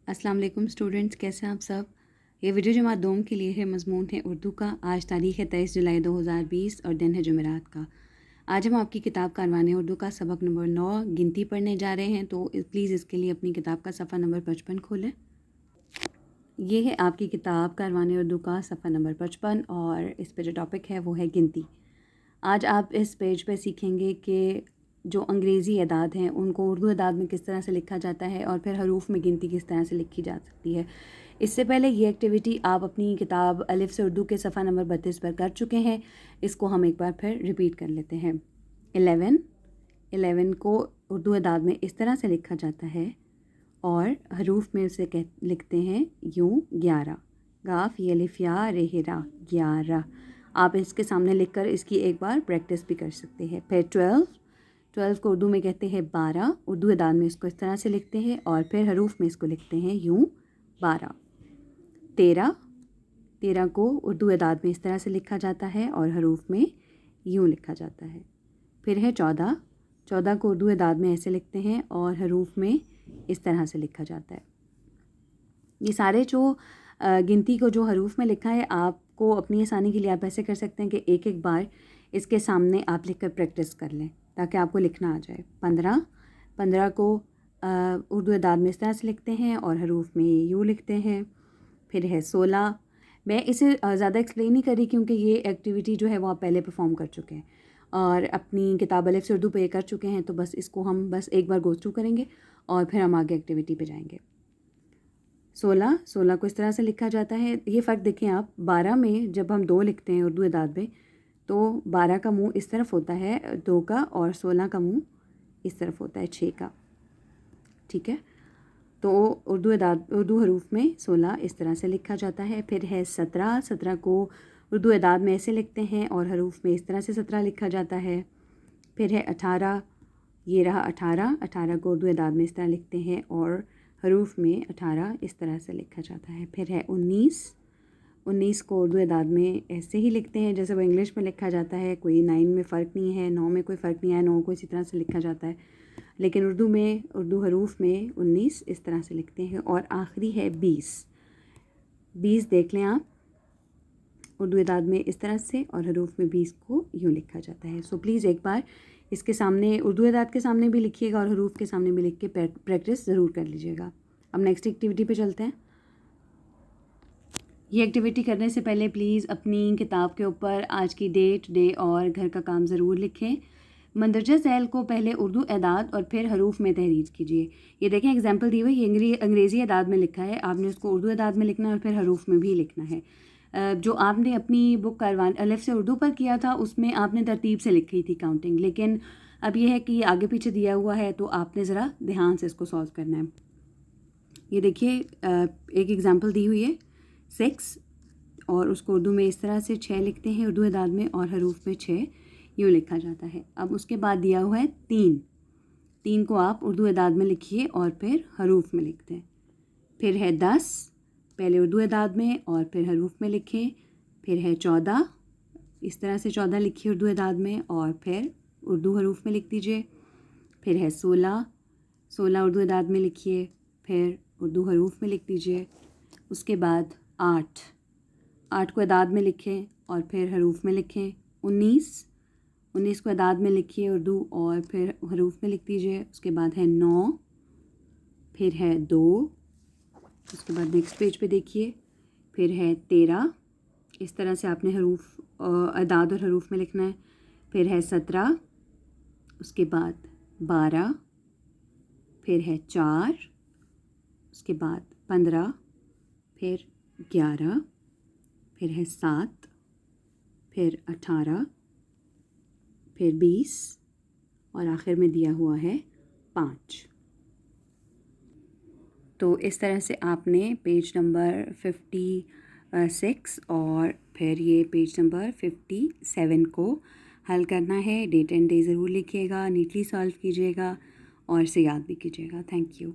अस्सलाम वालेकुम स्टूडेंट्स, कैसे हैं आप सब। ये वीडियो जमात दोम के लिए है। मज़मून है उर्दू का। आज तारीख़ है 23 जुलाई 2020 और दिन है जुमेरात का। आज हम आपकी किताब कारवान उर्दू का सबक नंबर 9 गिनती पढ़ने जा रहे हैं। तो प्लीज़ इसके लिए अपनी किताब का सफ़ा नंबर 55 खोलें। ये है आपकी किताब कारवान उर्दू का सफ़ा नंबर 55 और इस पे जो टॉपिक है वो है गिनती। आज आप इस पेज पे सीखेंगे कि जो अंग्रेज़ी अदाद हैं उनको उर्दू अदाद में किस तरह से लिखा जाता है और फिर हरूफ में गिनती किस तरह से लिखी जा सकती है। इससे पहले ये एक्टिविटी आप अपनी किताब अलिफ से उर्दू के सफ़ा नंबर 32 पर कर चुके हैं। इसको हम एक बार फिर रिपीट कर लेते हैं। 11 को उर्दू अदाद में इस तरह से लिखा जाता है और हरूफ में उसे लिखते हैं यूँ 11। गाफ ये अलिफ या रेहरा 11। आप इसके सामने लिखकर इसकी एक बार प्रैक्टिस भी कर सकते हैं। फिर 12 को उर्दू में कहते हैं 12। उर्दू अदाद में इसको इस तरह से लिखते हैं और फिर हरूफ में इसको लिखते हैं यूँ 12। 13 को उर्दू अदाद में इस तरह से लिखा जाता है और हरूफ में यूँ लिखा जाता है। फिर है 14 को उर्दू अदाद में ऐसे लिखते हैं और हरूफ में इस तरह से लिखा जाता है। ये सारे जो गिनती को जो हरूफ में लिखा है, आपको अपनी आसानी के लिए आप ऐसे कर सकते हैं कि एक एक बार इसके सामने आप लिखकर प्रैक्टिस कर लें ताकि आपको लिखना आ जाए। 15 को उर्दू अदाद में इस तरह से लिखते हैं और हरूफ में यूँ लिखते हैं। फिर है 16। मैं इसे ज़्यादा एक्सप्लेन नहीं कर रही क्योंकि ये एक्टिविटी जो है वो आप पहले परफॉर्म कर चुके हैं और अपनी किताब अलिफ से उर्दू पे कर चुके हैं। तो बस इसको हम बस एक बार गो थ्रू करेंगे और फिर हम आगे एक्टिविटी पे जाएंगे। 16 को इस तरह से लिखा जाता है। ये फ़र्क देखें आप, 12 में जब हम 2 लिखते हैं उर्दू अदाद में तो 12 का मुंह इस तरफ होता है 2 का और 16 का मुंह इस तरफ होता है 6 का। ठीक है, तो उर्दू हरूफ में 16 इस तरह से लिखा जाता है। फिर है 17 को उर्दू अदाद में ऐसे लिखते हैं और हरूफ में इस तरह से 17 लिखा जाता है। फिर है 18, ये रहा 18 को उर्दू अदाद में इस तरह लिखते हैं और हरूफ में 18 इस तरह से लिखा जाता है। फिर है 19 को उर्दू अदाद में ऐसे ही लिखते हैं जैसे वो इंग्लिश में लिखा जाता है। कोई 9 में फ़र्क नहीं है, 9 में कोई फ़र्क नहीं है, 9 को इसी तरह से लिखा जाता है। लेकिन उर्दू हरूफ में 19 इस तरह से लिखते हैं। और आखिरी है 20 देख लें आप, उर्दू अदाद में इस तरह से और हरूफ में 20 को यूँ लिखा जाता है। सो प्लीज़ एक बार इसके सामने उर्दू अदाद के सामने भी लिखिएगा और हरूफ के सामने भी लिख के प्रैक्टिस ज़रूर कर लीजिएगा। अब नेक्स्ट एक्टिविटी पे चलते हैं। ये एक्टिविटी करने से पहले प्लीज़ अपनी किताब के ऊपर आज की डेट, डे और घर का काम ज़रूर लिखें। मंदरजा ज़ैल को पहले उर्दू अदाद और फिर हरूफ में तहरीर कीजिए। ये देखें एग्जाम्पल दी हुई, ये अंग्रेज़ी अदाद में लिखा है, आपने उसको उर्दू अदाद में लिखना है और फिर हरूफ में भी लिखना है। जो आपने अपनी बुक कारवान अलिफ से उर्दू पर किया था उसमें आपने तरतीब से लिखी थी काउंटिंग, लेकिन अब ये है कि आगे पीछे दिया हुआ है तो आपने ज़रा ध्यान से इसको सॉल्व करना है। ये देखिए एक एग्ज़ाम्पल दी हुई है 6 और उसको उर्दू में इस तरह से 6 लिखते हैं उर्दू अदाद में और हरूफ में 6 यूँ लिखा जाता है। अब उसके बाद दिया हुआ है 3 को आप उर्दू अदाद में लिखिए और फिर हरूफ में लिखते हैं। फिर है 10, पहले उर्दू अदाद में और फिर हरूफ में लिखें। फिर है 14, इस तरह से 14 लिखिए उर्दू अदाद में और फिर उर्दू हरूफ में लिख दीजिए। फिर है 16 उर्दू अदाद में लिखिए, फिर उर्दू हरूफ में लिख दीजिए। उसके बाद 8 को अदाद में लिखें और फिर हरूफ में लिखें। 19 को अदाद में लिखिए उर्दू और फिर हरूफ में लिख दीजिए। उसके बाद है 9, फिर है 2, उसके बाद नेक्स्ट पेज पे देखिए, फिर है 13, इस तरह से आपने हरूफ अदाद और हरूफ में लिखना है। फिर है 17, उसके बाद 12, फिर है 4, उसके बाद 15, फिर 11, फिर है 7, फिर 18, फिर 20 और आखिर में दिया हुआ है 5। तो इस तरह से आपने पेज नंबर 56 और फिर ये पेज नंबर 57 को हल करना है। डेट एंड डे ज़रूर लिखिएगा, नीटली सॉल्व कीजिएगा और इसे याद भी कीजिएगा। Thank you.